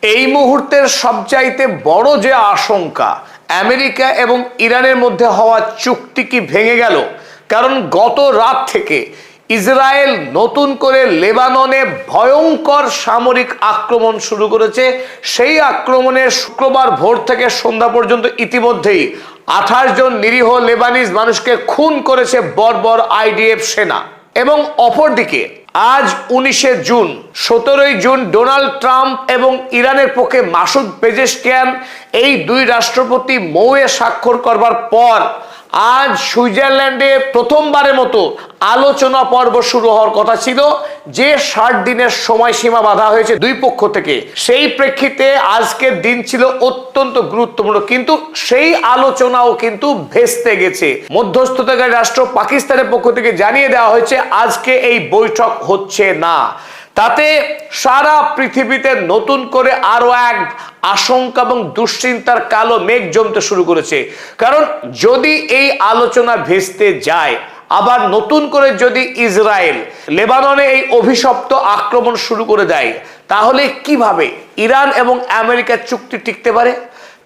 এই মুহূর্তের সবচাইতে বড় যে আশঙ্কা, আমেরিকা এবং ইরানের মধ্যে হওয়া চুক্তি কি ভেঙে গেল? কারণ গত রাত থেকে ইসরায়েল নতুন করে লেবাননে ভয়ঙ্কর সামরিক আক্রমণ শুরু করেছে। সেই আক্রমণে শুক্রবার ভোর থেকে সন্ধ্যা পর্যন্ত ইতিমধ্যেই 28 জন নিরীহ লেবানিজ মানুষকে খুন করেছে বর্বর আইডিএফ সেনা। এবং অপরদিকে আজ 19শে জুন, 17ই জুন ডোনাল্ড ট্রাম্প এবং ইরানের পক্ষে মাসুদ পেজেশকিয়ান এই দুই রাষ্ট্রপতি মৌয়ে স্বাক্ষর করবার পর আজ সুইজারল্যান্ডে প্রথমবারের মতো আলোচনা পর্ব শুরু হওয়ার কথা ছিল, যে 60 দিনের সময়সীমা বাঁধা হয়েছে দুই পক্ষ থেকে। সেই প্রেক্ষিতে আজকের দিন ছিল অত্যন্ত গুরুত্বপূর্ণ, কিন্তু সেই আলোচনাও কিন্তু ভেস্তে গেছে। মধ্যস্থতাকারী রাষ্ট্র পাকিস্তানের পক্ষ থেকে জানিয়ে দেওয়া হয়েছে আজকে এই বৈঠক হচ্ছে না। তাতে সারা পৃথিবীতে নতুন করে আরো এক আশঙ্কা এবং দুশ্চিন্তার কালো মেঘ জমতে শুরু করেছে। কারণ যদি এই আলোচনা ভেস্তে যায়, আবার নতুন করে যদি ইসরায়েল লেবাননে এই অভিশপ্ত আক্রমণ শুরু করে দেয়, তাহলে কিভাবে ইরান এবং আমেরিকার চুক্তি টিকতে পারে?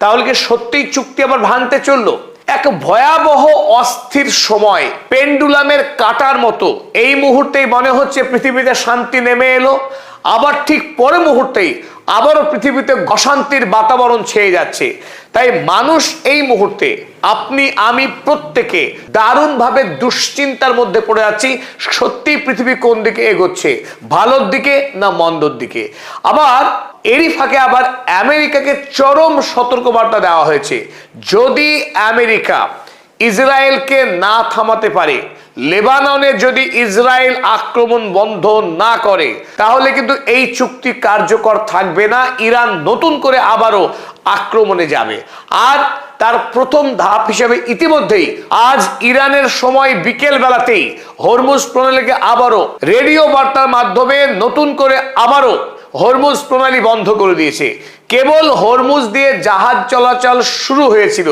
তাহলে কি সত্যিই চুক্তি আবার ভাঙতে চললো? এক ভয়াবহ অস্থির সময়, পেন্ডুলামের কাটার মতো এই মুহূর্তেই মনে হচ্ছে পৃথিবীতে শান্তি নেমে এলো, আবার ঠিক পরে মুহূর্তেই আবারও পৃথিবীতে অশান্তির বাতাবরণ ছেয়ে যাচ্ছে। তাই মানুষ এই মুহূর্তে, আপনি আমি প্রত্যেকে দারুণভাবে দুশ্চিন্তার মধ্যে পড়ে যাচ্ছি। সত্যি পৃথিবী কোন দিকে এগোচ্ছে, ভালোর দিকে না মন্দর দিকে? আবার এরই ফাঁকে আবার আমেরিকাকে চরম সতর্কবার্তা দেওয়া হয়েছে, যদি আমেরিকা ইসরায়েলকে না থামাতে পারে, লেবাননে যদি ইসরায়েল আক্রমণ বন্ধ না করে, তাহলে কিন্তু এই চুক্তি কার্যকর থাকবে না। ইরান নতুন করে আবারও আক্রমণে যাবে। আর তার প্রথম ধাপ হিসেবে ইতিমধ্যেই আজ ইরানের সময় বিকেল বেলাতেই হরমুজ প্রণালীকে আবারও রেডিও বার্তার মাধ্যমে নতুন করে আবারও হরমুজ প্রণালী বন্ধ করে দিয়েছে। কেবল হরমুজ দিয়ে জাহাজ চলাচল শুরু হয়েছিল,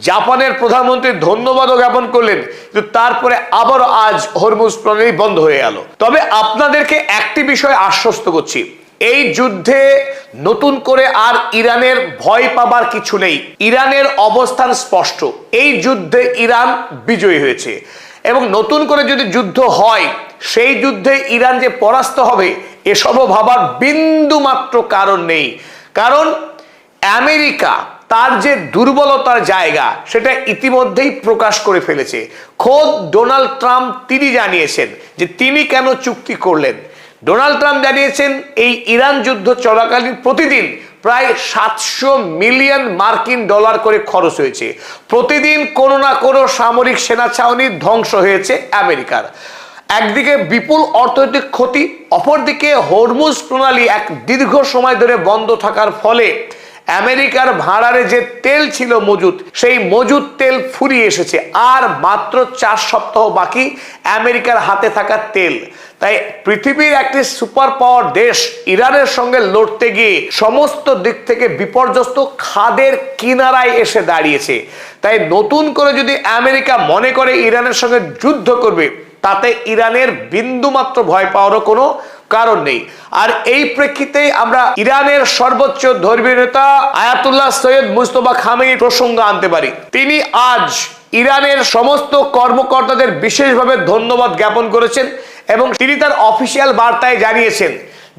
জাপানের প্রধানমন্ত্রী ধন্যবাদও জ্ঞাপন করলেন, কিন্তু তারপরে আবারও আজ হরমুজ প্রণালী বন্ধ হয়ে গেল। তবে আপনাদেরকে একটি বিষয় আশ্বস্ত করছি, এই যুদ্ধে নতুন করে আর ইরানের ভয় পাবার কিছু নেই। ইরানের অবস্থান স্পষ্ট, এই যুদ্ধে ইরান বিজয়ী হয়েছে এবং নতুন করে যদি যুদ্ধ হয়, সেই যুদ্ধে ইরান যে পরাস্ত হবে এসবও ভাবার বিন্দু মাত্র কারণ নেই। কারণ আমেরিকা তার যে দুর্বলতার জায়গা সেটা ইতিমধ্যেই প্রকাশ করে ফেলেছে। খোদ ডোনাল্ড ট্রাম্প তিনি জানিয়েছেন যে তিনি কেন চুক্তি করলেন। ডোনাল্ড ট্রাম্প জানিয়েছেন এই ইরান যুদ্ধ চলাকালীন প্রতিদিন প্রায় 700 মিলিয়ন মার্কিন ডলার করে খরচ হয়েছে। প্রতিদিন কোনো না কোনো সামরিক সেনা ছাউনি ধ্বংস হয়েছে আমেরিকার। একদিকে বিপুল অর্থনৈতিক ক্ষতি, অপরদিকে হরমুজ প্রণালী এক দীর্ঘ সময় ধরে বন্ধ থাকার ফলে আমেরিকার ভাঁড়ারে যে তেল ছিল মজুদ, সেই মজুদ তেল ফুরিয়ে এসেছে। আর মাত্র 4 সপ্তাহ বাকি আমেরিকার হাতে থাকা তেল। তাই পৃথিবীর একটি সুপার পাওয়ার দেশ ইরানের সঙ্গে লড়তে গিয়ে সমস্ত দিক থেকে বিপর্যস্ত খাদের কিনারায় এসে দাঁড়িয়েছে। তাই নতুন করে যদি আমেরিকা মনে করে ইরানের সঙ্গে যুদ্ধ করবে, তাতে ইরানের বিন্দুমাত্র ভয় পাওয়ারও কোনো কারণ নেই। আর এই প্রেক্ষিতে আমরা ইরানের সর্বোচ্চ ধর্মীয় নেতা আয়াতুল্লাহ সৈয়দ মুজতবা খামেনি প্রসঙ্গ আনতে পারি। তিনি আজ ইরানের সমস্ত কর্মকর্তাদের বিশেষভাবে ধন্যবাদ জ্ঞাপন করেছেন এবং তিনি তার অফিসিয়াল বার্তায় জানিয়েছেন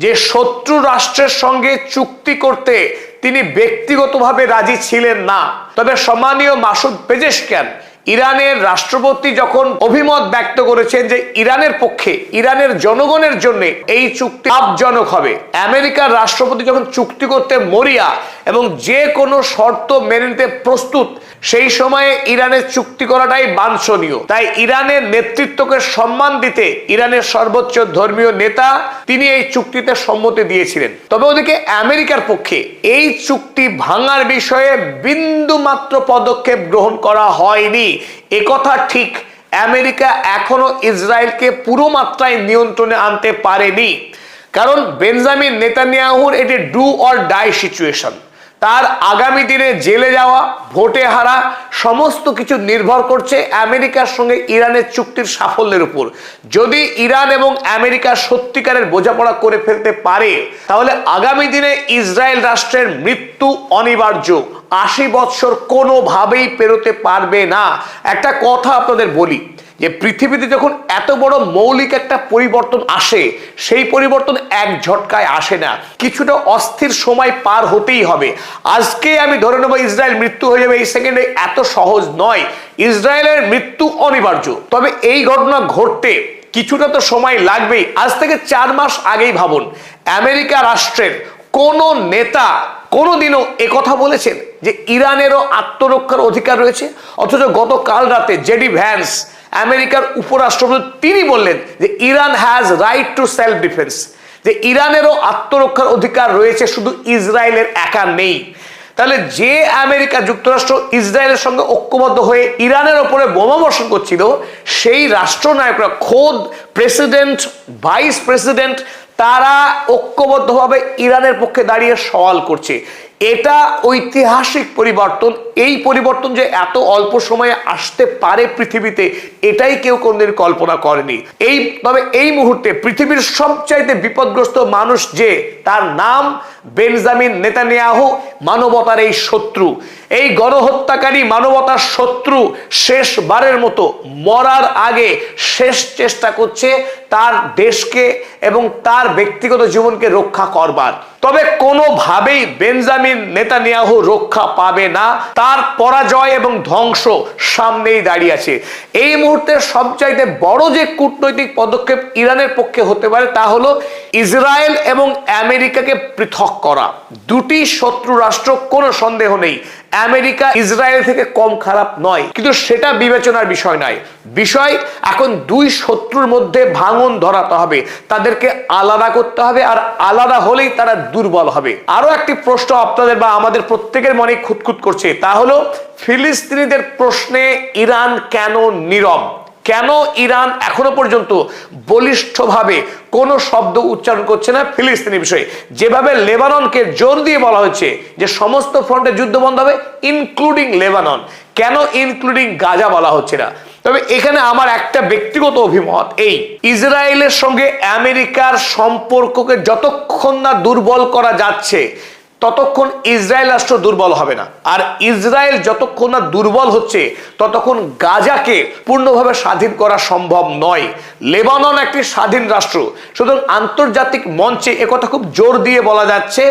যে শত্রু রাষ্ট্রের সঙ্গে চুক্তি করতে তিনি ব্যক্তিগতভাবে রাজি ছিলেন না। তবে সম্মানীয় মাসুদ পেজেশকিয়ান ইরানের রাষ্ট্রপতি যখন অভিমত ব্যক্ত করেছেন যে ইরানের পক্ষে, ইরানের জনগণের জন্য এই চুক্তি লাভজনক হবে, আমেরিকার রাষ্ট্রপতি যখন চুক্তি করতে মরিয়া এবং যে কোনো শর্ত মেনে নিতে প্রস্তুত, সেই সময়ে ইরানের চুক্তি করাটাই বাঞ্ছনীয়। তাই ইরানের নেতৃত্বকে সম্মান দিতে ইরানের সর্বোচ্চ ধর্মীয় নেতা তিনি এই চুক্তিতে সম্মতি দিয়েছিলেন। তবে ওদিকে আমেরিকার পক্ষে এই চুক্তি ভাঙার বিষয়ে বিন্দু মাত্র পদক্ষেপ গ্রহণ করা হয়নি। একথা ঠিক, আমেরিকা এখনো ইসরায়েলকে পুরো মাত্রায় নিয়ন্ত্রণে আনতে পারেনি। কারণ বেঞ্জামিন নেতানিয়াহুর এটি ডু অর ডাই সিচুয়েশন। তার আগামী দিনে জেলে যাওয়া, ভোটে হারা সমস্ত কিছু নির্ভর করছে আমেরিকার সঙ্গে ইরানের চুক্তির সাফল্যের উপর। যদি ইরান এবং আমেরিকা সত্যিকারের বোঝাপড়া করে ফেলতে পারে, তাহলে আগামী দিনে ইসরায়েল রাষ্ট্রের মৃত্যু অনিবার্য। 80 বৎসর কোনোভাবেই পেরোতে পারবে না। একটা কথা আপনাদের বলি, যে পৃথিবীতে যখন এত বড় মৌলিক একটা পরিবর্তন আসে, সেই পরিবর্তন এক ঝটকায় আসে না, কিছুটা অস্থির সময় পার হতেই হবে। আজকে আমি ধরে নেব ইসরায়েল মৃত্যু হয়ে যাবে এই সেকেন্ডে, এত সহজ নয়। ইসরায়েলের মৃত্যু অনিবার্য, তবে এই ঘটনা ঘটতে কিছুটা তো সময় লাগবেই। আজ থেকে 4 মাস আগেই ভাবুন, আমেরিকা রাষ্ট্রের কোন নেতা কোনোদিনও একথা বলেছেন যে ইরানেরও আত্মরক্ষার অধিকার রয়েছে? অথচ গতকাল রাতে জেডি ভ্যান্স, আমেরিকার উপরাষ্ট্রপতি, তিনি বললেন যে Iran has right two self defence, যে ইরানেরও আত্মরক্ষার অধিকার রয়েছে, শুধু ইসরায়েলের একা নেই। তাহলে যে আমেরিকা যুক্তরাষ্ট্র ইসরায়েলের সঙ্গে ঐক্যবদ্ধ হয়ে ইরানের ওপরে বোমা বর্ষণ করছিল, সেই রাষ্ট্রনায়করা, খোদ প্রেসিডেন্ট, ভাইস প্রেসিডেন্ট, তারা ঐক্যবদ্ধভাবে ইরানের পক্ষে দাঁড়িয়ে সওয়াল করছে। এটা ঐতিহাসিক পরিবর্তন। এই পরিবর্তন যে এত অল্প সময়ে আসতে পারে পৃথিবীতে, এটাই কেউ কোনদিন কল্পনা করেনি। তবে এই মুহূর্তে পৃথিবীর সবচাইতে বিপদগ্রস্ত মানুষ যে, তার নাম বেঞ্জামিন নেতানিয়াহু, মানবতার এই শত্রু, এই গণহত্যাকারী মানবতার শত্রু শেষবারের মতো মরার আগে শেষ চেষ্টা করছে তার দেশকে এবং তার ব্যক্তিগত জীবনকে রক্ষা করবার। তবে কোনোভাবেই বেঞ্জামিন নেতানিয়াহু রক্ষা পাবে না। তার পরাজয় এবং ধ্বংস সামনেই দাঁড়িয়ে আছে। এই মুহূর্তে সবচাইতে বড় যে কূটনৈতিক পদক্ষেপ ইরানের পক্ষে হতে পারে, তা হলো ইসরায়েল এবং আমেরিকাকে পৃথক করা। দুটি শত্রু রাষ্ট্র, কোনো সন্দেহ নেই, আমেরিকা ইসরায়েল থেকে কম খারাপ নয়, কিন্তু সেটা বিবেচনার বিষয় নয়। বিষয় এখন দুই শত্রুর মধ্যে ভাঙন ধরাতে হবে, তাদেরকে আলাদা করতে হবে, আর আলাদা হলেই তারা দুর্বল হবে। আরো একটি প্রশ্ন আপনাদের বা আমাদের প্রত্যেকের মনে খুঁতখুত করছে, তা হলো ফিলিস্তিনিদের প্রশ্নে ইরান কেন নীরব? কেন ইরান এখনো পর্যন্ত বলিষ্ঠভাবে কোনো শব্দ উচ্চারণ করছে না ফিলিস্তিনি বিষয়ে? যেভাবে লেবাননকে জোর দিয়ে বলা হচ্ছে যে সমস্ত ফ্রন্টে যুদ্ধ বন্ধ হবে, ইনক্লুডিং লেবানন, কেন ইনক্লুডিং গাজা বলা হচ্ছে না? তবে এখানে আমার একটা ব্যক্তিগত অভিমত, এই ইসরায়েলের সঙ্গে আমেরিকার সম্পর্ককে যতক্ষণ না দুর্বল করা যাচ্ছে, ততক্ষণ ইসরায়েল রাষ্ট্র দুর্বল হবে না। আর ইসরায়েল যতক্ষণ না দুর্বল হচ্ছে, ততক্ষণ গাজাকে পূর্ণভাবে স্বাধীন করা সম্ভব নয়। লেবানন একটি স্বাধীন রাষ্ট্র, সুতরাং আন্তর্জাতিক মঞ্চে একথা খুব জোর দিয়ে বলা যাচ্ছে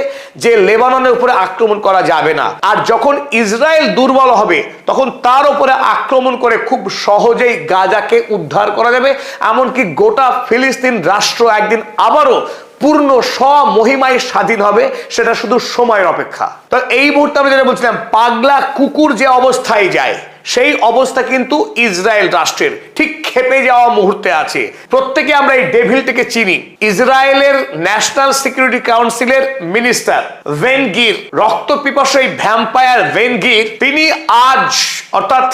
যে লেবাননের উপরে আক্রমণ করা যাবে না। আর যখন ইসরায়েল দুর্বল হবে, তখন তার উপরে আক্রমণ করে খুব সহজেই গাজাকে উদ্ধার করা যাবে। এমনকি গোটা ফিলিস্তিন রাষ্ট্র একদিন আবারও পূর্ণ স্বমহিমায় স্বাধীন হবে, সেটা শুধু সময়ের অপেক্ষা। তো এই মুহূর্তে আমি যেটা বলছিলাম, পাগলা কুকুর যে অবস্থায় যায়, সেই অবস্থা কিন্তু ইসরায়েল রাষ্ট্রের ঠিক খেপে যাওয়া মুহূর্তে আছে। প্রত্যেকে আমরা এই ডেভিলটিকে চিনি। ইসরায়েলের ন্যাশনাল সিকিউরিটি কাউন্সিলের মিনিস্টার বেন গভির, রক্তপিপাসু এই ভ্যাম্পায়ার বেন গভির, তিনি আজ অর্থাৎ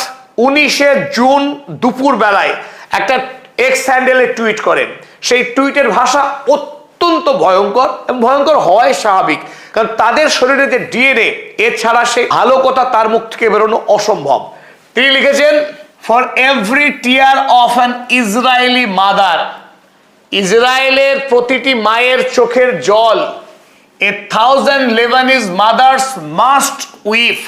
19শে জুন দুপুর বেলায় একটা এক্স হ্যান্ডেলে টুইট করেন। সেই টুইটের ভাষা অত্যন্ত ভয়ঙ্কর, এবং ভয়ঙ্কর হওয়াই স্বাভাবিক, কারণ তাদের শরীরে যে ডিএনএ, এছাড়া সেই ভালো কথা তার মুখ থেকে বেরোনো অসম্ভব। তিনি লিখেছেন, for every tear of an Israeli mother, ইসরায়েলের প্রতিটি মায়ের চোখের জল, 1000 লেবানিজ মাদার্স মাস্ট উইপ,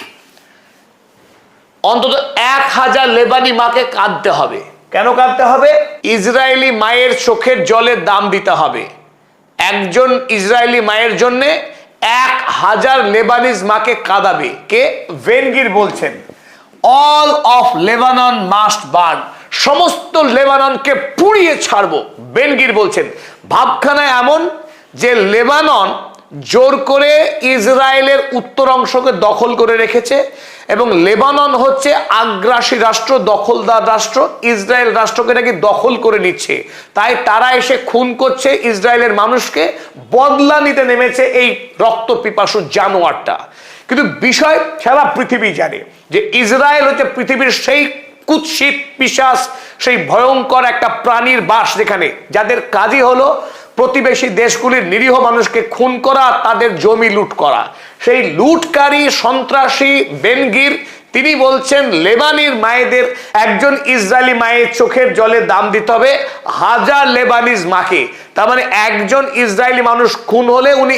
অন্তত 1000 লেবানি মাকে কাঁদতে হবে। কেন কাঁদতে হবে? ইসরায়েলি মায়ের চোখের জলের দাম দিতে হবে। একজন ইসরায়েলি মায়ের জন্য 1000 লেবানিজ মাকে কাঁদাবে কে? বেন গভির বলছেন, all of Lebanon must burn, সমস্ত লেবাননকে পুড়িয়ে ছাড়বো, বেন গভির বলছেন। ভাবখানা এমন যে লেবানন জোর করে ইসরায়েলের উত্তর অংশকে দখল করে রেখেছে, এবং লেবানন হচ্ছে আগ্রাসী রাষ্ট্র, দখলদার রাষ্ট্র, ইসরায়েল রাষ্ট্রকে নাকি দখল করে নিচ্ছে। তাই তারা এসে খুন করছে ইসরায়েলের মানুষকে, বদলা নিতে নেমেছে এই রক্তপিপাসু জানোয়ারটা। কিন্তু বিষয় সারা পৃথিবী জানে যে ইসরায়েল হচ্ছে পৃথিবীর সেই কুৎসিত পিশাচ, সেই ভয়ঙ্কর একটা প্রাণীর বাস, যেখানে যাদের কাজই হলো প্রতিবেশী দেশগুলির নিরীহ মানুষকে খুন করা, তাদের জমি লুট করা। সেই লুটকারী সন্ত্রাসী বেনগির তিনি বলছেন লেবানির মায়েদের একজন ইসরায়েলি মায়ের চোখের জলে দাম দিতে হবে 1000 লেবানিজ মাকে। তার মানে একজন ইসরায়েলি মানুষ খুন হলে উনি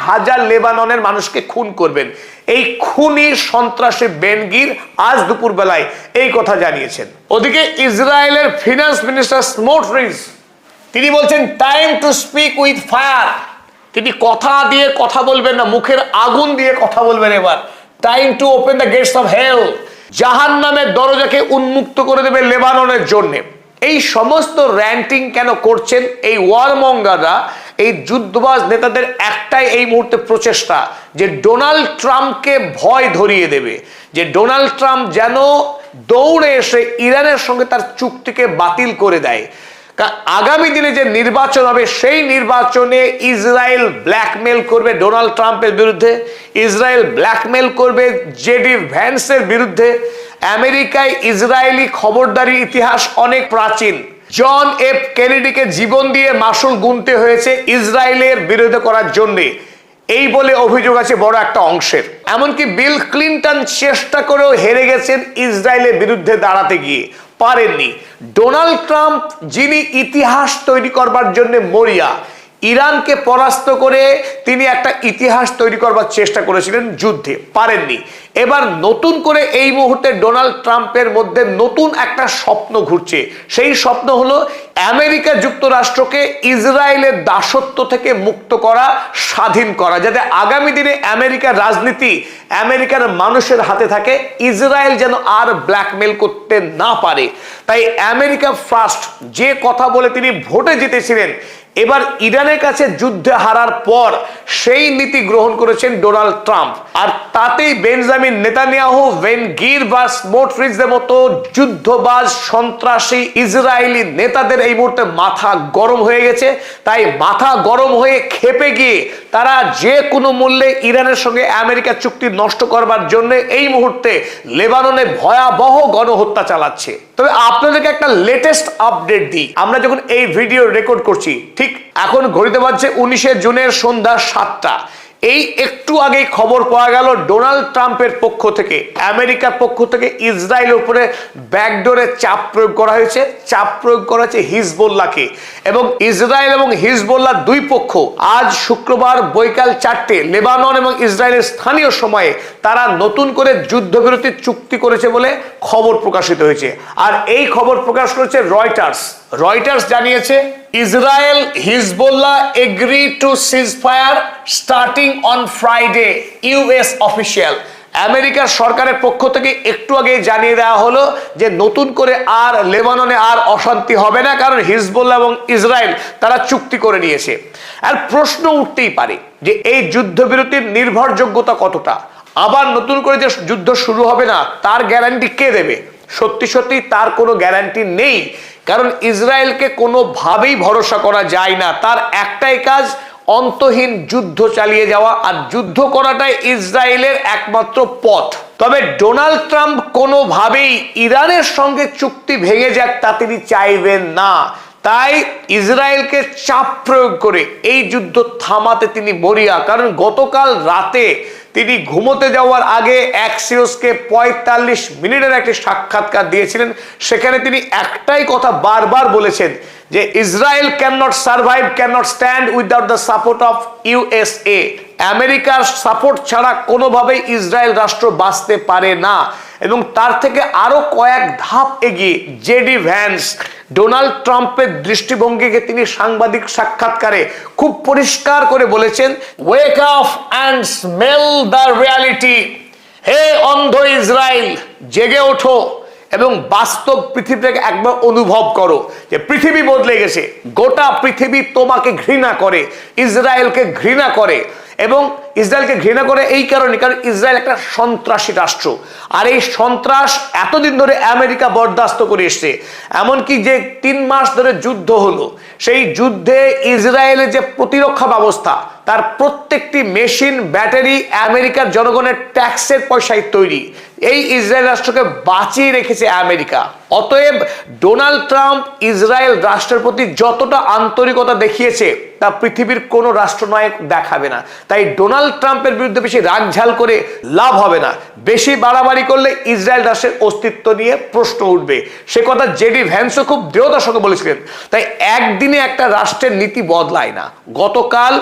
1000 লেবাননের মানুষকে খুন করবেন। এই খুনি সন্ত্রাসী বেনগির আজ দুপুর বেলায় এই কথা জানিয়েছেন। ওদিকে ইসরায়েলের ফিনান্স মিনিস্টার স্মোটরিচ তিনি বলছেন time to speak with fire. তিনি কথা দিয়ে কথা বলবেন না, মুখের আগুন দিয়ে কথা বলবেন। এবার time to open the gates of hell, জাহান্নামের দরজাকে উন্মুক্ত করে দেবে লেবাননের জন্য। এই সমস্ত র্যান্টিং কেন করছেন এই ওয়ারমঙ্গাররা? এই যুদ্ধবাজ নেতাদের একটাই এই মুহূর্তে প্রচেষ্টা যে ডোনাল্ড ট্রাম্পকে ভয় ধরিয়ে দেবে, যে ডোনাল্ড ট্রাম্প যেন দৌড়ে এসে ইরানের সঙ্গে তার চুক্তিকে বাতিল করে দেয়। আগামী দিনে যে নির্বাচন হবে সেই নির্বাচনে ইসরায়েল ব্ল্যাকমেল করবে ডোনাল্ড ট্রাম্পের বিরুদ্ধে, ইসরায়েল ব্ল্যাকমেল করবে জেডি ভ্যান্সের বিরুদ্ধে। আমেরিকায় ইসরায়েলি খবরদারির ইতিহাস অনেক প্রাচীন। জন এফ কেনেডিকে জীবন দিয়ে মাসুল গুনতে হয়েছে ইসরায়েলের বিরোধিতা করার জন্যে, এই বলে অভিযোগ আছে বড় একটা অংশের। এমনকি বিল ক্লিনটন চেষ্টা করেও হেরে গেছেন ইসরায়েলের বিরুদ্ধে দাঁড়াতে গিয়ে, পারেননি। ডোনাল্ড ট্রাম্প যিনি ইতিহাস তৈরি করবার জন্য মরিয়া, ইরানকে পরাস্ত করে তিনি একটা ইতিহাস তৈরি করবার চেষ্টা করেছিলেন যুদ্ধে, পারেননি। এবার নতুন করে এই মুহূর্তে ডোনাল্ড ট্রাম্পের মধ্যে নতুন একটা স্বপ্ন ঘুরছে। সেই স্বপ্ন হলো আমেরিকা যুক্তরাষ্ট্রকে ইসরায়েলের দাসত্ব থেকে মুক্ত করা, স্বাধীন করা, যাতে আগামী দিনে আমেরিকার রাজনীতি আমেরিকার মানুষের হাতে থাকে, ইসরায়েল যেন আর ব্ল্যাকমেল করতে না পারে। তাই আমেরিকা ফার্স্ট যে কথা বলে তিনি ভোটে জিতেছিলেন, এবার ইরানের কাছে যুদ্ধে হারার পর সেই নীতি গ্রহণ করেছেন ডোনাল্ড ট্রাম্প। আর তাতেই বেঞ্জামিন নেতানিয়াহু, বেনগির বা স্মোটরিচদের মতো যুদ্ধবাজ সন্ত্রাসী ইসরায়েলি নেতাদের এই মুহূর্তে মাথা গরম হয়ে গেছে। তাই মাথা গরম হয়ে ক্ষেপে গিয়ে তারা যে কোনো মূল্যে ইরানের সঙ্গে আমেরিকা চুক্তি নষ্ট করবার জন্য এই মুহূর্তে লেবাননে ভয়াবহ গণহত্যা চালাচ্ছে। তবে আপনাদেরকে একটা লেটেস্ট আপডেট দিই। আমরা যখন এই ভিডিও রেকর্ড করছি ঠিক এখন ঘড়িতে বাজছে 19শে জুনের সন্ধ্যা 7টা। এই একটু আগেই খবর পাওয়া গেল ডোনাল্ড ট্রাম্পের পক্ষ থেকে, আমেরিকার পক্ষ থেকে ইসরায়েলের উপরে ব্যাকডোরে চাপ প্রয়োগ করা হয়েছে। চাপ প্রয়োগ করা হয়েছে হিজবুল্লাহকে, এবং ইসরায়েল এবং হিজবুল্লাহ দুই পক্ষ আজ শুক্রবার বৈকাল 4টে লেবানন এবং ইসরায়েলের স্থানীয় সময়ে তারা নতুন করে যুদ্ধবিরতির চুক্তি করেছে বলে খবর প্রকাশিত হয়েছে। আর এই খবর প্রকাশ করেছে রয়টার্স জানিয়েছে Israel Hezbollah agree to ceasefire starting on Friday, US official. আমেরিকার সরকারের পক্ষ থেকে একটু আগে জানিয়ে দেওয়া হলো যে নতুন করে আর লেবাননে আর অশান্তি হবে না, কারণ হিজবুল্লাহ এবং ইসরায়েল তারা চুক্তি করে নিয়েছে। আর প্রশ্ন উঠতেই পারে যে এই যুদ্ধবিরতির নির্ভরযোগ্যতা কতটা, আবার নতুন করে যে যুদ্ধ শুরু হবে না তার গ্যারান্টি কে দেবে? সত্যি সত্যি তার কোনো গ্যারান্টি নেই, কারণ ইসরায়েলকে কোনোভাবেই ভরসা করা যায় না। তার একটাই কাজ অন্তহীন যুদ্ধ চালিয়ে যাওয়া, আর যুদ্ধ করাটাই ইসরায়েলের একমাত্র পথ। তবে ডোনাল্ড ট্রাম্প কোনোভাবেই ইরানের সঙ্গে চুক্তি ভেঙে যাক তা তিনি চাইবেন না। তাই ইসরায়েলকে চাপ প্রয়োগ করে এই যুদ্ধ থামাতে তিনি মরিয়া। কারণ গতকাল রাতে তিনি ঘুমোতে যাওয়ার আগে অ্যাক্সিওসকে 45 মিনিটের একটি সাক্ষাৎকার দিয়েছিলেন। সেখানে তিনি একটাই কথা বারবার বলেছেন যে Israel can not survive, can not stand without the support of USA. আমেরিকার সাপোর্ট ছাড়া কোনোভাবেই ইসরায়েল রাষ্ট্র বাঁচতে পারে না। এবং তার থেকে আরো কয়েক ধাপ এগিয়ে জেডি ভ্যান্স ডোনাল্ড ট্রাম্পের দৃষ্টিভঙ্গিকে তিনি সাংবাদিক সাক্ষাৎকারে খুব পরিষ্কার করে বলেছেন, wake up and smell the reality. হে অন্ধ ইসরায়েল, জেগে ওঠো এবং বাস্তব পৃথিবীটাকে একবার অনুভব করো যে পৃথিবী বদলে গেছে। গোটা পৃথিবী তোমাকে ঘৃণা করে, ইসরায়েলকে ঘৃণা করে। এবং ইসরায়েলকে ঘৃণা করে এই কারণে, কারণ ইসরায়েল একটা সন্ত্রাসী রাষ্ট্র। আর এই সন্ত্রাস এতদিন ধরে আমেরিকা বরদাস্ত করে এসছে। এমনকি যে 3 মাস ধরে যুদ্ধ হলো, সেই যুদ্ধে ইসরায়েলের যে প্রতিরক্ষা ব্যবস্থা তার প্রত্যেকটি মেশিন, ব্যাটারি আমেরিকার জনগণের ট্যাক্সের পয়সায় তৈরি। এই ইসরায়েল রাষ্ট্রকে বাঁচিয়ে রেখেছে আমেরিকা। অতএব ডোনাল্ড ট্রাম্প ইসরায়েল রাষ্ট্রের প্রতি যতটা আন্তরিকতা দেখিয়েছে তা পৃথিবীর কোনো রাষ্ট্রনায়ক দেখাবে না। তাই ডোনাল্ড ট্রাম্পের বিরুদ্ধে বেশি রাগঝাল করে লাভ হবে না। বেশি বাড়াবাড়ি করলে ইসরায়েল রাষ্ট্রের অস্তিত্ব নিয়ে প্রশ্ন উঠবে। সে কথা জেডি ভ্যান্সও খুব দৃঢ়তার সঙ্গে বলেছিলেন। তাই একদিনে একটা রাষ্ট্রের নীতি বদলায় না। গতকাল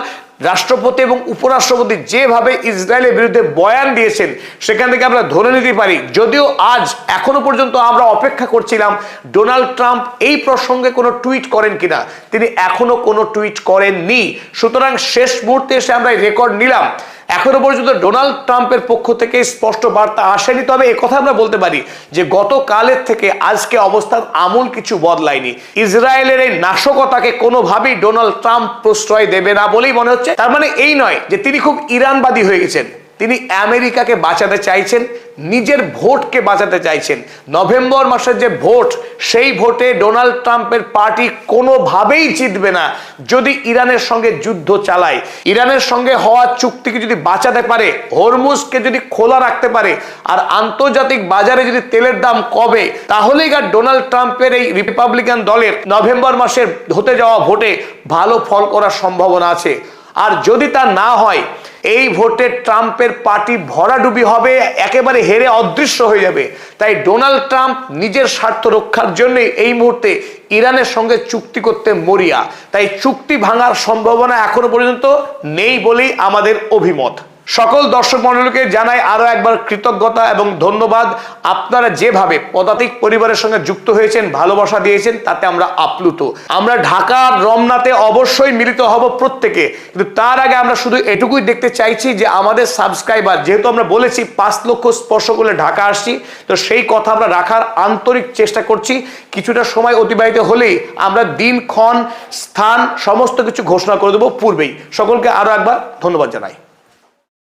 রাষ্ট্রপতি এবং উপরাষ্ট্রপতি যেভাবে ইসরায়েলের বিরুদ্ধে বয়ান দিয়েছেন সেখান থেকে আমরা ধরে নিতে পারি, যদিও আজ এখনো পর্যন্ত আমরা অপেক্ষা করছিলাম ডোনাল্ড ট্রাম্প এই প্রসঙ্গে কোনো টুইট করেন কিনা, তিনি এখনো কোনো টুইট করেননি। সুতরাং শেষ মুহূর্তে এসে আমরা রেকর্ড নিলাম, এখনো পর্যন্ত ডোনাল্ড ট্রাম্পের পক্ষ থেকে স্পষ্ট বার্তা আসেনি। তবে একথা আমরা বলতে পারি যে গতকালের থেকে আজকে অবস্থান আমূল কিছু বদলায়নি। ইসরায়েলের এই নাশকতাকে কোনোভাবেই ডোনাল্ড ট্রাম্প প্রশ্রয় দেবে না বলেই মনে হচ্ছে। তার মানে এই নয় যে তিনি খুব ইরানবাদী হয়ে গেছেন, তিনি আমেরিকাকে বাঁচাতে চাইছেন, নিজের ভোটকে বাঁচাতে চাইছেন। নভেম্বর মাসের যে ভোট, সেই ভোটে ডোনাল্ড ট্রাম্পের পার্টি কোনোভাবেই জিতবে না যদি ইরানের সঙ্গে যুদ্ধ চালায়। ইরানের সঙ্গে হওয়া চুক্তিকে যদি বাঁচাতে পারে, হরমুজকে যদি খোলা রাখতে পারে, আর আন্তর্জাতিক বাজারে যদি তেলের দাম কমে, তাহলেই ডোনাল্ড ট্রাম্পের এই রিপাবলিকান দলের নভেম্বর মাসের হতে যাওয়া ভোটে ভালো ফল করার সম্ভাবনা আছে। আর যদি তা না হয়, এই ভোটে ট্রাম্পের পার্টি ভরাডুবি হবে, একেবারে হেরে অদৃশ্য হয়ে যাবে। তাই ডোনাল্ড ট্রাম্প নিজের স্বার্থ রক্ষার জন্য এই মুহূর্তে ইরানের সঙ্গে চুক্তি করতে মরিয়া। তাই চুক্তি ভাঙার সম্ভাবনা এখনো পর্যন্ত নেই বলেই আমাদের অভিমত। সকল দর্শক মণ্ডলীকে জানাই আরো একবার কৃতজ্ঞতা এবং ধন্যবাদ। আপনারা যেভাবে পদাতিক পরিবারের সঙ্গে যুক্ত হয়েছেন, ভালোবাসা দিয়েছেন, তাতে আমরা আপ্লুত। আমরা ঢাকার রমনাতে অবশ্যই মিলিত হব প্রত্যেকে, কিন্তু তার আগে আমরা শুধু এটুকুই দেখতে চাইছি যে আমাদের সাবস্ক্রাইবার, যেহেতু আমরা বলেছি 5 লক্ষ স্পর্শ করলে ঢাকা আসছি, তো সেই কথা আমরা রাখার আন্তরিক চেষ্টা করছি। কিছুটা সময় অতিবাহিত হলেই আমরা দিনক্ষণ, স্থান সমস্ত কিছু ঘোষণা করে দেবো পূর্বেই। সকলকে আরো একবার ধন্যবাদ জানাই।